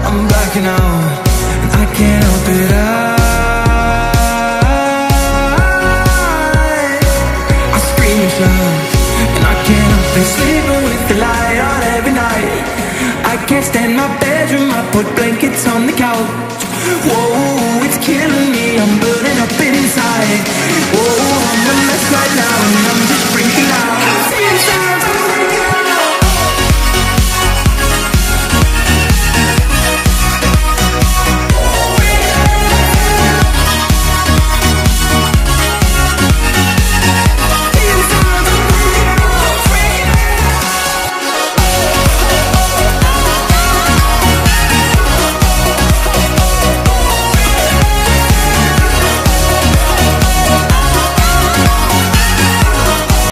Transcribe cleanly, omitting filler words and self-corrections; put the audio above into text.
I'm blacking out, and I can't help it. I scream and shout, and I can't help it. Sleeping with the light on every night. I can't stand my bedroom, I put blankets on the couch. Whoa, it's killing me, I'm burning up inside. Whoa, I'm a mess right now, and I'm just freaking